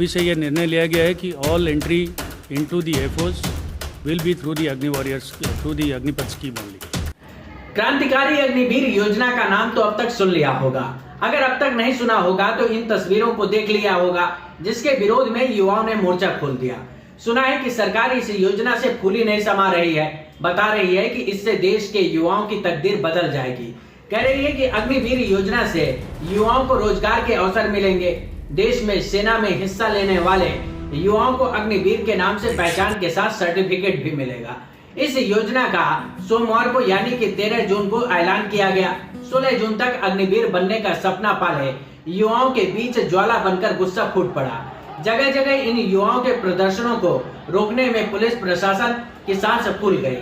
अभी से ये निर्णय लिया गया है कि all entry into the air force will be through the Agni warriors, through the Agnipath scheme only. क्रांतिकारी अग्निवीर योजना का नाम तो अब तक सुन लिया होगा। अगर अब तक नहीं सुना होगा तो इन तस्वीरों को देख लिया होगा, जिसके विरोध में युवाओं ने मोर्चा खोल दिया। सुना है कि सरकार इस योजना से फूली नहीं समा रही है, बता रही है कि इससे देश के युवाओं की तकदीर बदल जाएगी। कह रही है कि अग्निवीर योजना से युवाओं को रोजगार के अवसर मिलेंगे। देश में सेना में हिस्सा लेने वाले युवाओं को अग्निवीर के नाम से पहचान के साथ सर्टिफिकेट भी मिलेगा। इस योजना का सोमवार को यानी कि 13 जून को ऐलान किया गया। 16 जून तक अग्निवीर बनने का सपना पाले युवाओं के बीच ज्वाला बनकर गुस्सा फूट पड़ा। जगह जगह इन युवाओं के प्रदर्शनों को रोकने में पुलिस प्रशासन की सांस फूल गई।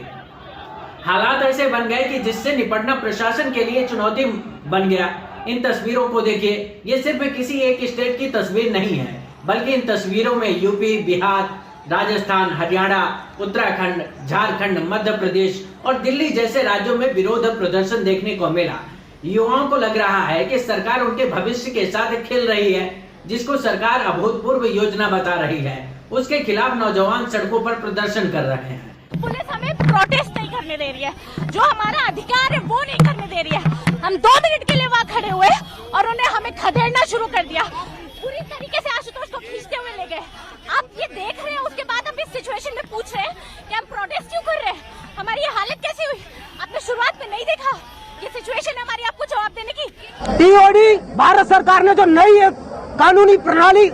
हालात ऐसे बन गए कि जिससे निपटना प्रशासन के लिए चुनौती बन गया। इन तस्वीरों को देखिए, ये सिर्फ किसी एक स्टेट की तस्वीर नहीं है, बल्कि इन तस्वीरों में यूपी, बिहार, राजस्थान, हरियाणा, उत्तराखंड, झारखंड, मध्य प्रदेश और दिल्ली जैसे राज्यों में विरोध प्रदर्शन देखने को मिला। युवाओं को लग रहा है कि सरकार उनके भविष्य के साथ खेल रही है, जिसको सरकार अभूतपूर्व योजना बता रही है। उसके खिलाफ नौजवान सड़कों पर प्रदर्शन कर रहे हैं। पुलिस हमें प्रोटेस्ट नहीं करने दे रही है, जो हमारा अधिकार है वो नहीं करने दे रही है। हम 2 मिनट के लिए वहाँ खड़े हुए और उन्हें हमें खदेड़ना शुरू कर दिया। पूरी तरीके से आशुतोष को खींचते हुए ले गए। आप ये देख रहे हैं, उसके बाद हम इस सिचुएशन में पूछ रहे हैं कि हम प्रोटेस्ट क्यों कर रहे हैं, हमारी ये हालत कैसी हुई। आपने शुरुआत में नहीं देखा ये सिचुएशन हमारी आपको जवाब देने की। टीओडी भारत सरकार ने जो नई कानूनी प्रणाली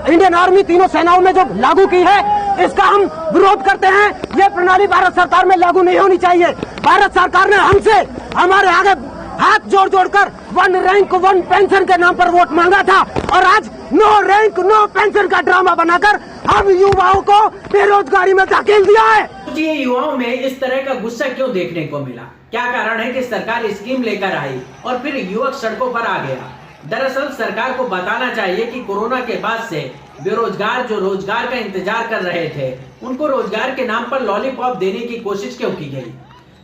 इंडियन आर्मी तीनों सेनाओं में जो लागू की है, इसका हम विरोध करते हैं। ये प्रणाली भारत सरकार में लागू नहीं होनी चाहिए। भारत सरकार ने हमसे हमारे आगे हाथ जोड़ जोड़कर 1 रैंक 1 पेंशन के नाम पर वोट मांगा था, और आज 9 रैंक 9 पेंशन का ड्रामा बनाकर हम युवाओं को बेरोजगारी में धकेल दिया है। सोचिए, युवाओं में इस तरह का गुस्सा क्यों देखने को मिला? क्या कारण है कि सरकार स्कीम लेकर आई और फिर युवक सड़कों पर आ गया? दरअसल सरकार को बताना चाहिए कि कोरोना के बाद से बेरोजगार जो रोजगार का इंतजार कर रहे थे, उनको रोजगार के नाम पर लॉलीपॉप देने की कोशिश क्यों की गई?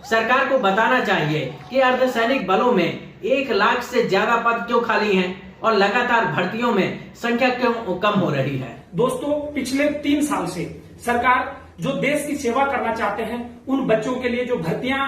सरकार को बताना चाहिए कि अर्धसैनिक बलों में 1 लाख से ज्यादा पद क्यों खाली हैं और लगातार भर्तियों में संख्या क्यों कम हो रही है। दोस्तों, पिछले 3 साल से सरकार जो देश की सेवा करना चाहते हैं, उन बच्चों के लिए जो भर्तियां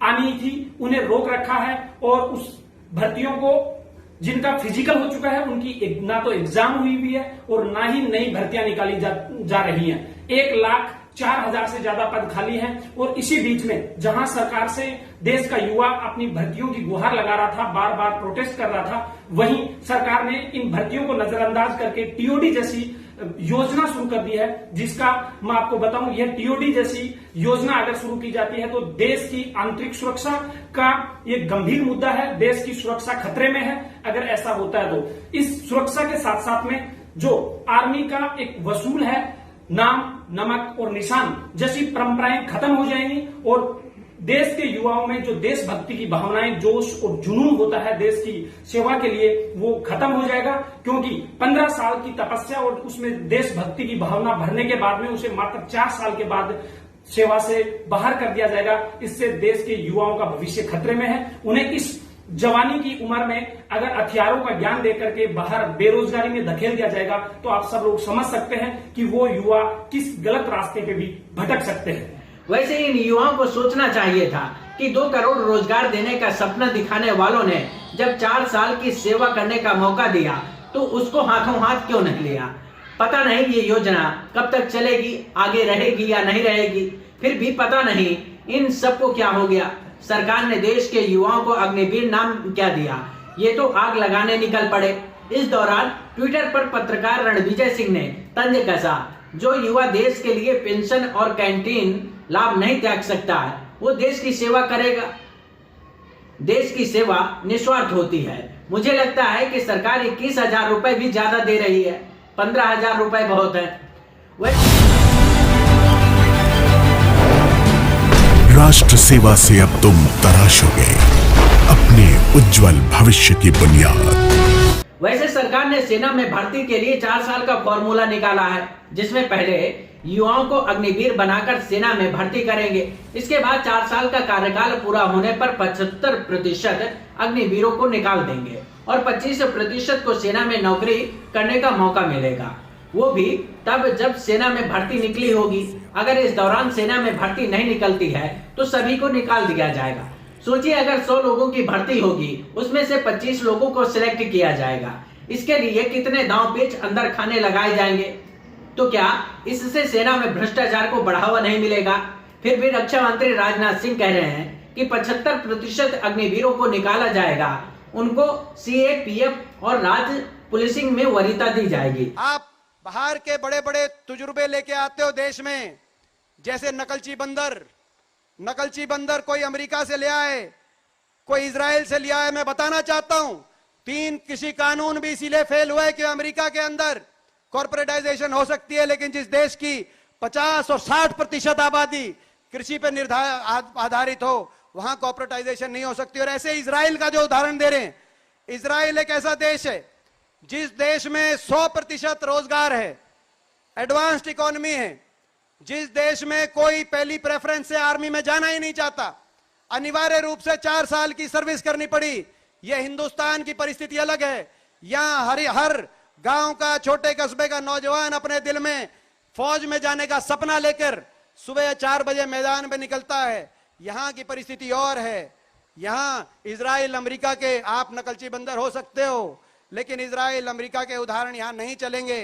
आनी थी उन्हें रोक रखा है, और उस भर्तियों को जिनका फिजिकल हो चुका है उनकी ना तो एग्जाम हुई हुई है और ना ही नई भर्तियां निकाली जा रही हैं। 1,04,000 से ज्यादा पद खाली हैं, और इसी बीच में जहां सरकार से देश का युवा अपनी भर्तियों की गुहार लगा रहा था, बार बार प्रोटेस्ट कर रहा था, वहीं सरकार ने इन भर्तियों को नजरअंदाज करके टीओडी जैसी योजना शुरू कर दी है, जिसका मैं आपको बताऊं, यह टीओडी जैसी योजना अगर शुरू की जाती है तो देश की आंतरिक सुरक्षा का ये गंभीर मुद्दा है। देश की सुरक्षा खतरे में है अगर ऐसा होता है तो। इस सुरक्षा के साथ साथ में जो आर्मी का एक वसूल है, नाम, नमक और निशान जैसी परंपराएं खत्म हो जाएंगी, और देश के युवाओं में जो देशभक्ति की भावनाएं, जोश और जुनून होता है देश की सेवा के लिए, वो खत्म हो जाएगा। क्योंकि 15 साल की तपस्या और उसमें देशभक्ति की भावना भरने के बाद में उसे मात्र 4 साल के बाद सेवा से बाहर कर दिया जाएगा। इससे देश के युवाओं का भविष्य खतरे में है। उन्हें इस जवानी की उम्र में अगर हथियारों का ज्ञान देकर के बाहर बेरोजगारी में धकेल दिया जाएगा तो आप सब लोग समझ सकते हैं कि वो युवा किस गलत रास्ते पे भी भटक सकते हैं। वैसे इन युवाओं को सोचना चाहिए था कि 2 करोड़ रोजगार देने का सपना दिखाने वालों ने जब 4 साल की सेवा करने का मौका दिया तो उसको हाथों हाथ क्यों नहीं लिया। पता नहीं ये योजना कब तक चलेगी, आगे रहेगी या नहीं रहेगी, फिर भी पता नहीं इन सबको क्या हो गया। सरकार ने देश के युवाओं को अग्निवीर नाम क्या दिया, ये तो आग लगाने निकल पड़े। इस दौरान ट्विटर पर पत्रकार रणविजय सिंह ने तंज कसा, जो युवा देश के लिए पेंशन और कैंटीन लाभ नहीं त्याग सकता है, वो देश की सेवा करेगा। देश की सेवा निस्वार्थ होती है। मुझे लगता है कि सरकार 21,000 रुपए भी ज्यादा दे रही है, 15,000 रुपए बहुत है। राष्ट्र सेवा से अब तुम तराशोगे अपने उज्जवल भविष्य की बुनियाद। वैसे सरकार ने सेना में भर्ती के लिए 4 साल का फॉर्मूला निकाला है, जिसमें पहले युवाओं को अग्निवीर बनाकर सेना में भर्ती करेंगे। इसके बाद 4 साल का कार्यकाल पूरा होने पर 75% अग्निवीरों को निकाल देंगे और 25% को सेना में नौकरी करने का मौका मिलेगा, वो भी तब जब सेना में भर्ती निकली होगी। अगर इस दौरान सेना में भर्ती नहीं निकलती है तो सभी को निकाल दिया जाएगा। सोचिए, अगर 100 लोगों की भर्ती होगी, उसमें से 25 लोगों को सिलेक्ट किया जाएगा। इसके लिए कितने दांव पेच अंदर खाने लगाए जाएंगे। तो क्या इससे सेना में भ्रष्टाचार को बढ़ावा नहीं मिलेगा? फिर भी रक्षा मंत्री राजनाथ सिंह कह रहे हैं कि 75% अग्निवीरों को निकाला जाएगा, उनको CAPF और राज्य पुलिसिंग में वरीयता दी जाएगी। आप बाहर के बड़े बड़े तजुर्बे लेके आते हो देश में, जैसे नकलची बंदर कोई अमेरिका से ले आए, कोई इजराइल से लिया है। मैं बताना चाहता हूं 3 कृषि कानून भी इसीलिए फेल हुए कि अमेरिका के अंदर कॉर्पोरेटाइजेशन हो सकती है, लेकिन जिस देश की 50 और 60% आबादी कृषि पर आधारित हो, वहां कॉर्पोरेटाइजेशन नहीं हो सकती। और ऐसे इजराइल का जो उदाहरण दे रहे हैं, इजराइल एक ऐसा देश है जिस देश में 100% रोजगार है, एडवांस्ड इकोनॉमी है, जिस देश में कोई पहली प्रेफरेंस से आर्मी में जाना ही नहीं चाहता, अनिवार्य रूप से 4 साल की सर्विस करनी पड़ी। यह हिंदुस्तान की परिस्थिति अलग है। यहाँ हर गांव का, छोटे कस्बे का नौजवान अपने दिल में फौज में जाने का सपना लेकर सुबह 4 बजे मैदान में निकलता है। यहाँ की परिस्थिति और है। यहाँ इजराइल अमेरिका के आप नकलची बंदर हो सकते हो, लेकिन इजराइल अमेरिका के उदाहरण यहाँ नहीं चलेंगे।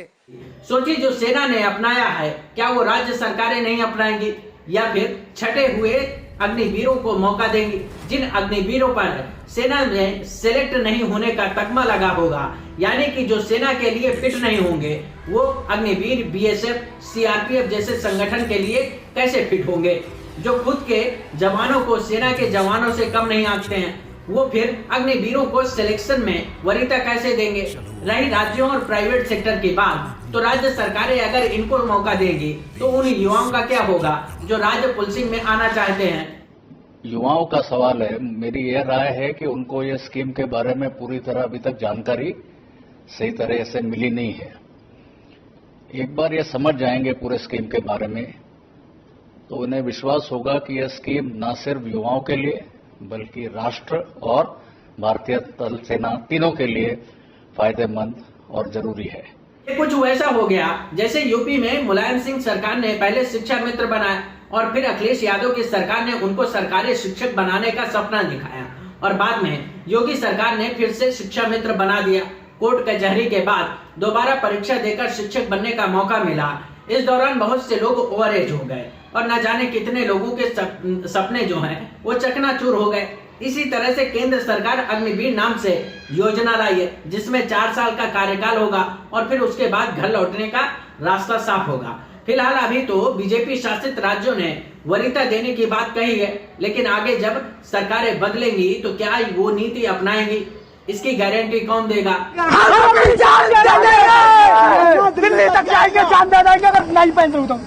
सोचिए, जो सेना ने अपनाया है, क्या वो राज्य सरकारें नहीं अपनाएंगी या फिर छटे हुए अग्निवीरों को मौका देंगी? जिन अग्निवीरों पर सेना में सिलेक्ट नहीं होने का तगमा लगा होगा, यानी कि जो सेना के लिए फिट नहीं होंगे, वो अग्निवीर BSF, CRPF जैसे संगठन के लिए कैसे फिट होंगे? जो खुद के जवानों को सेना के जवानों से कम नहीं आंकते हैं, वो फिर अग्निवीरों को सिलेक्शन में वरीयता कैसे देंगे? रही राज्यों और प्राइवेट सेक्टर की बात, तो राज्य सरकारें अगर इनको मौका देंगी तो उन युवाओं का क्या होगा जो राज्य पुलिसिंग में आना चाहते हैं? युवाओं का सवाल है। मेरी यह राय है कि उनको यह स्कीम के बारे में पूरी तरह अभी तक जानकारी सही तरह से मिली नहीं है। एक बार ये समझ जाएंगे पूरे स्कीम के बारे में तो उन्हें विश्वास होगा कि यह स्कीम न सिर्फ युवाओं के लिए बल्कि राष्ट्र और भारतीय थल सेना तीनों के लिए फायदेमंद और जरूरी है। ये कुछ वैसा हो गया जैसे यूपी में मुलायम सिंह सरकार ने पहले शिक्षा मित्र बनाया और फिर अखिलेश यादव की सरकार ने उनको सरकारी शिक्षक बनाने का सपना दिखाया और बाद में योगी सरकार ने फिर से शिक्षा मित्र बना दिया। कोर्ट कचहरी के बाद दोबारा परीक्षा देकर शिक्षक बनने का मौका मिला। इस दौरान बहुत से लोग ओवर एज हो गए और न जाने कितने लोगों के सपने जो हैं वो चकनाचूर हो गए। इसी तरह से केंद्र सरकार अग्निवीर नाम से योजना लाई है, जिसमें 4 साल का कार्यकाल होगा और फिर उसके बाद घर लौटने का रास्ता साफ होगा। फिलहाल अभी तो बीजेपी शासित राज्यों ने वरीयता देने की बात कही है, लेकिन आगे जब सरकारें बदलेंगी तो क्या वो नीति अपनाएंगी, इसकी गारंटी कौन देगा? दिल्ली तक जाएंगे, जान दे देंगे अगर नहीं पहन रहे तो।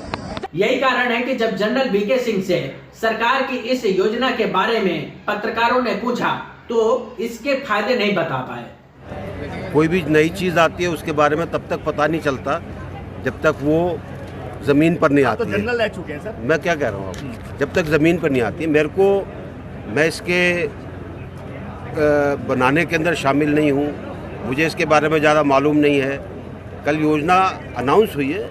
यही कारण है कि जब जनरल VK सिंह से सरकार की इस योजना के बारे में पत्रकारों ने पूछा तो इसके फायदे नहीं बता पाए। कोई भी नई चीज आती है उसके बारे में तब तक पता नहीं चलता जब तक वो जमीन पर नहीं आती है। जनरल ले चुके हैं सर। मैं क्या कह रहा हूँ, जब तक जमीन पर नहीं आती। मैं इसके बनाने के अंदर शामिल नहीं हूँ, मुझे इसके बारे में ज़्यादा मालूम नहीं है। कल योजना अनाउंस हुई है,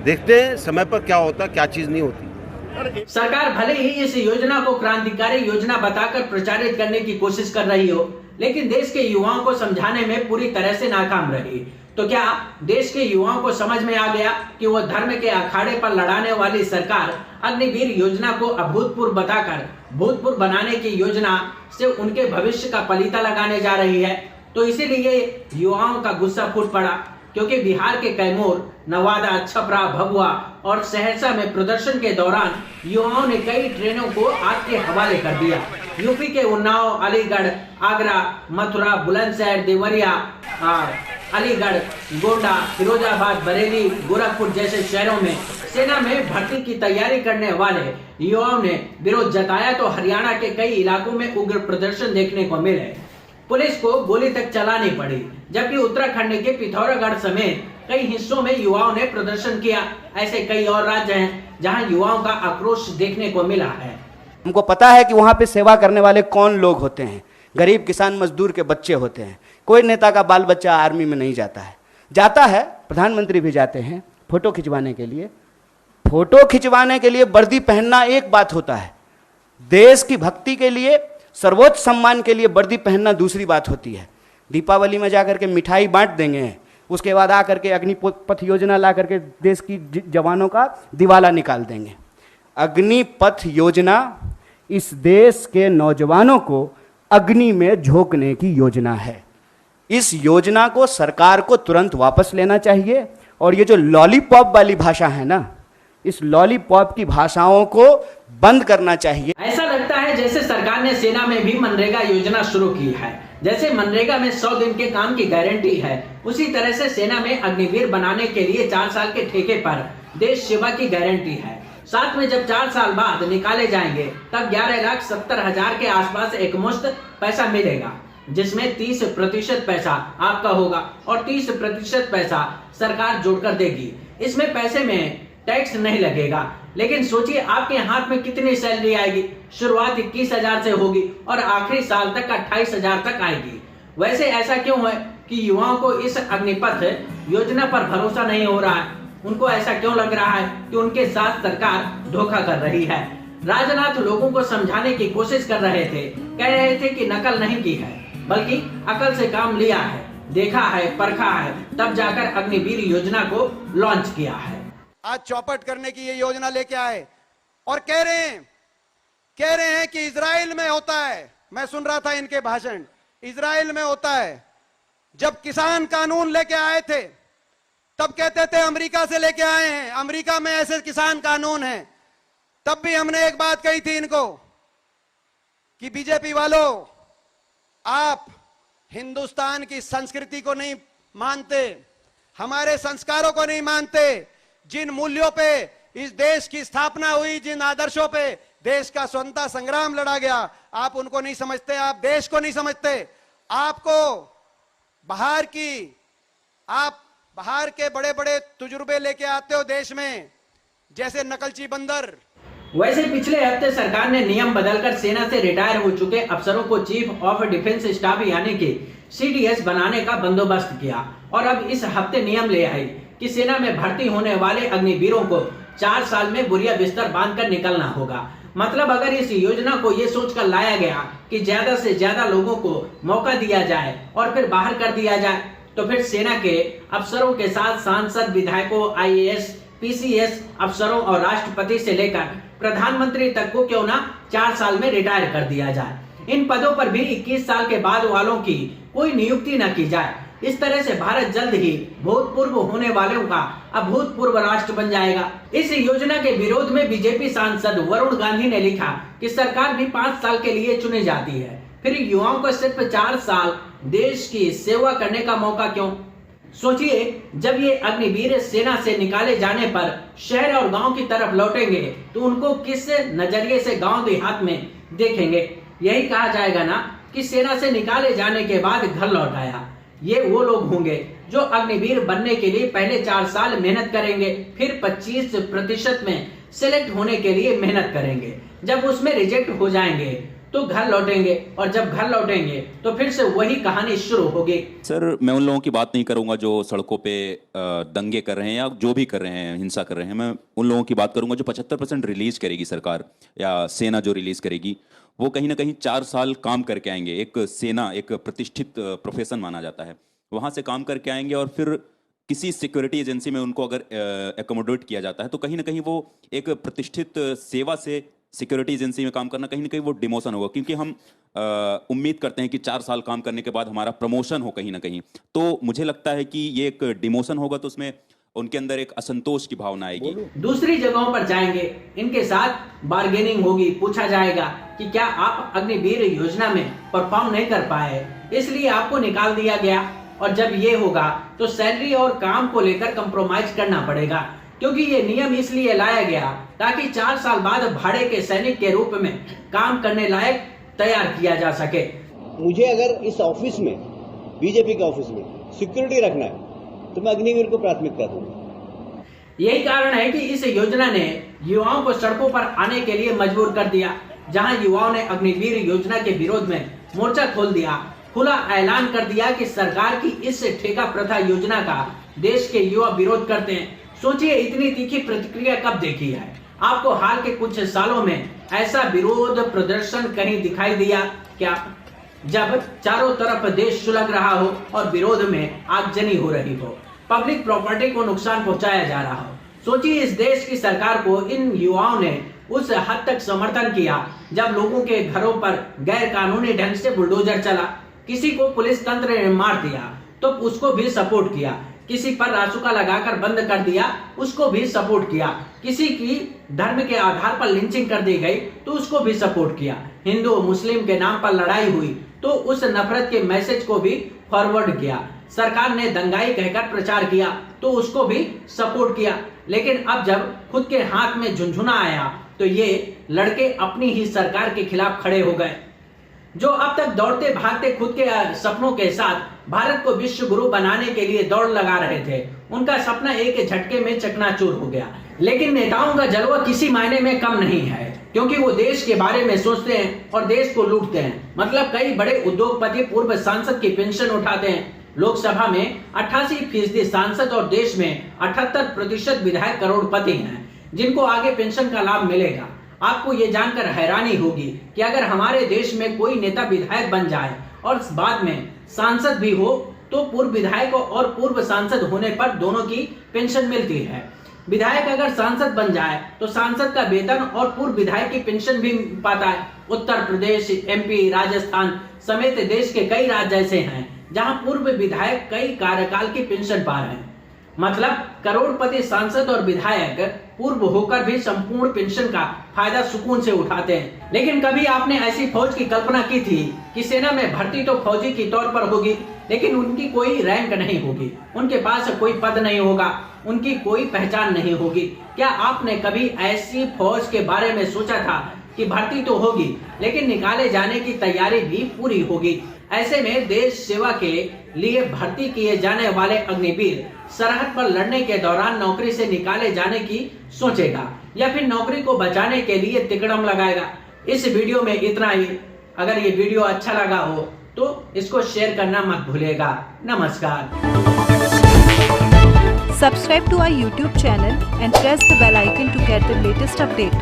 देखते हैं समय पर क्या होता, क्या चीज़ नहीं होती। सरकार भले ही इस योजना को क्रांतिकारी योजना बताकर प्रचारित करने की कोशिश कर रही हो, लेकिन देश के युवाओं को समझाने में पूरी तरह से नाकाम रही। तो क्या देश के युवाओं को समझ में आ गया कि वो धर्म के अखाड़े पर लड़ाने वाली सरकार अग्निवीर योजना को अभूतपूर्व बताकर भूतपूर्व बनाने की योजना से उनके भविष्य का पलीता लगाने जा रही है? तो इसीलिए युवाओं का गुस्सा फूट पड़ा, क्योंकि बिहार के कैमूर, नवादा, छपरा, भभुआ और सहरसा में प्रदर्शन के दौरान युवाओं ने कई ट्रेनों को आग के हवाले कर दिया। यूपी के उन्नाव, अलीगढ़, आगरा, मथुरा, बुलंदशहर, देवरिया, अलीगढ़, गोंडा, फिरोजाबाद, बरेली, गोरखपुर जैसे शहरों में सेना में भर्ती की तैयारी करने वाले युवाओं ने विरोध जताया तो हरियाणा के कई इलाकों में उग्र प्रदर्शन देखने को मिले। पुलिस को गोली तक चलानी पड़ी, जबकि उत्तराखंड के पिथौरागढ़ समेत कई हिस्सों में युवाओं ने प्रदर्शन किया। ऐसे कई और राज्य हैं जहां युवाओं का आक्रोश देखने को मिला है। हमको पता है कि वहां पे सेवा करने वाले कौन लोग होते हैं। गरीब किसान मजदूर के बच्चे होते हैं। कोई नेता का बाल बच्चा आर्मी में नहीं जाता है। जाता है, प्रधानमंत्री भी जाते हैं फोटो खिंचवाने के लिए। फोटो खिंचवाने के लिए वर्दी पहनना एक बात होता है, देश की भक्ति के लिए, सर्वोच्च सम्मान के लिए वर्दी पहनना दूसरी बात होती है। दीपावली में जाकर के मिठाई बांट देंगे, उसके बाद आकर के अग्निपथ योजना ला करके देश की जवानों का दिवाला निकाल देंगे। अग्निपथ योजना इस देश के नौजवानों को अग्नि में झोंकने की योजना है। इस योजना को सरकार को तुरंत वापस लेना चाहिए और ये जो लॉलीपॉप वाली भाषा है ना, इस लॉलीपॉप की भाषाओं को बंद करना चाहिए। ऐसा लगता है जैसे सरकार ने सेना में भी मनरेगा योजना शुरू की है। जैसे मनरेगा में 100 दिन के काम की गारंटी है, उसी तरह से सेना में अग्निवीर बनाने के लिए 4 साल के ठेके पर देश सेवा की गारंटी है। साथ में जब 4 साल बाद निकाले जाएंगे तब 11,70,000 के आसपास एकमुश्त पैसा मिलेगा, जिसमें 30% पैसा आपका होगा और 30% पैसा सरकार जोड़कर देगी। इसमें पैसे में टैक्स नहीं लगेगा। लेकिन सोचिए आपके हाथ में कितनी सैलरी आएगी। शुरुआत 21,000 से होगी और आखिरी साल तक 28,000 तक आएगी। वैसे ऐसा क्यों है कि युवाओं को इस अग्निपथ योजना पर भरोसा नहीं हो रहा है? उनको ऐसा क्यों लग रहा है कि उनके साथ सरकार धोखा कर रही है? राजनाथ लोगों को समझाने की कोशिश कर रहे थे, कह रहे थे कि नकल नहीं की है, बल्कि अकल से काम लिया है, देखा है, परखा है, तब जाकर अग्निवीर योजना को लॉन्च किया है। आज चौपट करने की ये योजना लेके आए और कह रहे हैं कि इजराइल में होता है। मैं सुन रहा था इनके भाषण, इजराइल में होता है। जब किसान कानून लेके आए थे तब कहते थे अमेरिका से लेके आए हैं, अमेरिका में ऐसे किसान कानून हैं। तब भी हमने एक बात कही थी इनको कि बीजेपी वालों, आप हिंदुस्तान की संस्कृति को नहीं मानते, हमारे संस्कारों को नहीं मानते। जिन मूल्यों पे इस देश की स्थापना हुई, जिन आदर्शों पे देश का स्वतंत्रता संग्राम लड़ा गया, आप उनको नहीं समझते, आप देश को नहीं समझते। आपको आप बाहर के बड़े बड़े तजुर्बे लेके आते हो देश में, जैसे नकलची बंदर। वैसे पिछले हफ्ते सरकार ने नियम बदलकर सेना से रिटायर हो चुके अफसरों को चीफ ऑफ डिफेंस स्टाफ यानी कि CDS बनाने का बंदोबस्त किया और अब इस हफ्ते नियम ले आई कि सेना में भर्ती होने वाले अग्निवीरों को 4 साल में बुरिया बिस्तर बांधकर निकलना होगा। मतलब अगर इस योजना को ये सोचकर लाया गया कि ज्यादा से ज्यादा लोगों को मौका दिया जाए और फिर बाहर कर दिया जाए, तो फिर सेना के अफसरों के साथ सांसद, विधायकों, IAS, PCS अफसरों और राष्ट्रपति से लेकर प्रधानमंत्री तक को क्यों ना 4 साल में रिटायर कर दिया जाए। इन पदों पर भी 21 साल के बाद वालों की कोई नियुक्ति न की जाए। इस तरह से भारत जल्द ही भूतपूर्व होने वालों का अभूतपूर्व राष्ट्र बन जाएगा। इस योजना के विरोध में बीजेपी सांसद वरुण गांधी ने लिखा कि सरकार भी 5 साल के लिए चुनी जाती है, फिर युवाओं को सिर्फ 4 साल देश की सेवा करने का मौका क्यों? सोचिए, जब ये अग्निवीर सेना से निकाले जाने पर शहर और गांव की तरफ लौटेंगे तो उनको किस नजरिए से गांव देहात में देखेंगे? यही कहा जाएगा ना कि सेना से निकाले जाने के बाद घर लौट आया। ये वो लोग होंगे जो अग्निवीर बनने के लिए पहले 4 साल मेहनत करेंगे, फिर 25% में सिलेक्ट होने के लिए मेहनत करेंगे। जब उसमें रिजेक्ट हो जाएंगे तो घर लौटेंगे और जब घर लौटेंगे तो फिर से वही कहानी शुरू होगी। सर, मैं उन लोगों की बात नहीं करूंगा जो सड़कों पे दंगे कर रहे हैं या जो भी कर रहे हैं, हिंसा कर रहे हैं। मैं उन लोगों की बात करूंगा जो 75% रिलीज करेगी सरकार या सेना जो रिलीज करेगी, वो कहीं ना कहीं 4 साल काम करके आएंगे। एक सेना एक प्रतिष्ठित प्रोफेशन माना जाता है, वहाँ से काम करके आएंगे और फिर किसी सिक्योरिटी एजेंसी में उनको अगर एकोमोडेट किया जाता है तो कहीं ना कहीं वो एक प्रतिष्ठित सेवा से सिक्योरिटी एजेंसी में काम करना कहीं ना कहीं वो डिमोशन होगा, क्योंकि हम उम्मीद करते हैं कि 4 साल काम करने के बाद हमारा प्रमोशन हो कहीं ना कहीं। तो मुझे लगता है कि ये एक डिमोशन होगा तो उसमें उनके अंदर एक असंतोष की भावना आएगी। दूसरी जगहों पर जाएंगे, इनके साथ बार्गेनिंग होगी, पूछा जाएगा कि क्या आप अग्निवीर योजना में परफॉर्म नहीं कर पाए इसलिए आपको निकाल दिया गया, और जब ये होगा तो सैलरी और काम को लेकर कंप्रोमाइज करना पड़ेगा, क्योंकि ये नियम इसलिए लाया गया ताकि 4 साल बाद भाड़े के सैनिक के रूप में काम करने लायक तैयार किया जा सके। मुझे अगर इस ऑफिस में, बीजेपी के ऑफिस में सिक्योरिटी रखना है तो मैं अग्निवीर को प्राथमिकता दूंगा। यही कारण है कि इस योजना ने युवाओं को सड़कों पर आने के लिए मजबूर कर दिया। जहां युवाओं ने अग्निवीर योजना के विरोध में मोर्चा खोल दिया, खुला ऐलान कर दिया कि सरकार की इस ठेका प्रथा योजना का देश के युवा विरोध करते हैं। सोचिए, इतनी तीखी प्रतिक्रिया कब देखी है? आपको हाल के कुछ सालों में ऐसा विरोध प्रदर्शन कहीं दिखाई दिया क्या, जब चारों तरफ देश सुलग रहा हो और विरोध में आगजनी हो रही हो, पब्लिक प्रॉपर्टी को नुकसान पहुंचाया जा रहा हो? सोचिए, इस देश की सरकार को इन युवाओं ने उस हद तक समर्थन किया जब लोगों के घरों पर गैर कानूनी ढंग से बुलडोजर चला, किसी को पुलिस तंत्र ने मार दिया तो उसको भी सपोर्ट किया, किसी पर रासुका लगाकर बंद कर दिया उसको भी सपोर्ट किया, किसी की धर्म के आधार पर लिंचिंग कर दी गई तो उसको भी सपोर्ट किया, हिंदू मुस्लिम के नाम पर लड़ाई हुई तो उस नफरत के मैसेज को भी फॉरवर्ड किया, सरकार ने दंगाई कहकर प्रचार किया तो उसको भी सपोर्ट किया। लेकिन अब जब खुद के हाथ में झुनझुना आया तो ये लड़के अपनी ही सरकार के खिलाफ खड़े हो गए। जो अब तक दौड़ते भागते खुद के सपनों के साथ भारत को विश्व गुरु बनाने के लिए दौड़ लगा रहे थे, उनका सपना एक झटके में चकनाचूर हो गया। लेकिन नेताओं का जलवा किसी मायने में कम नहीं है, क्योंकि वो देश के बारे में सोचते हैं और देश को लूटते हैं। मतलब कई बड़े उद्योगपति पूर्व सांसद की पेंशन उठाते हैं। लोकसभा में 88% सांसद और देश में 78% विधायक करोड़पति हैं, जिनको आगे पेंशन का लाभ मिलेगा। आपको ये जानकर हैरानी होगी कि अगर हमारे देश में कोई नेता विधायक बन जाए और बाद में सांसद भी हो तो पूर्व विधायक और पूर्व सांसद होने पर दोनों की पेंशन मिलती है। विधायक अगर सांसद बन जाए तो सांसद का वेतन और पूर्व विधायक की पेंशन भी पाता है। उत्तर प्रदेश, एमपी, राजस्थान समेत देश के कई राज्य ऐसे हैं जहां पूर्व विधायक कई कार्यकाल की पेंशन पा रहे हैं। मतलब करोड़पति सांसद और विधायक पूर्व होकर भी संपूर्ण पेंशन का फायदा सुकून से उठाते हैं। लेकिन कभी आपने ऐसी फौज की कल्पना की थी कि सेना में भर्ती तो फौजी के तौर पर होगी, लेकिन उनकी कोई रैंक नहीं होगी, उनके पास कोई पद नहीं होगा, उनकी कोई पहचान नहीं होगी? क्या आपने कभी ऐसी फौज के बारे में सोचा था कि भर्ती तो होगी लेकिन निकाले जाने की तैयारी भी पूरी होगी? ऐसे में देश सेवा के लिए भर्ती किए जाने वाले अग्निवीर सरहद पर लड़ने के दौरान नौकरी से निकाले जाने की सोचेगा या फिर नौकरी को बचाने के लिए तिकड़म लगाएगा? इस वीडियो में इतना ही। अगर ये वीडियो अच्छा लगा हो तो इसको शेयर करना मत भूलिएगा। नमस्कार। Subscribe to our YouTube channel and press the bell icon to get the latest updates.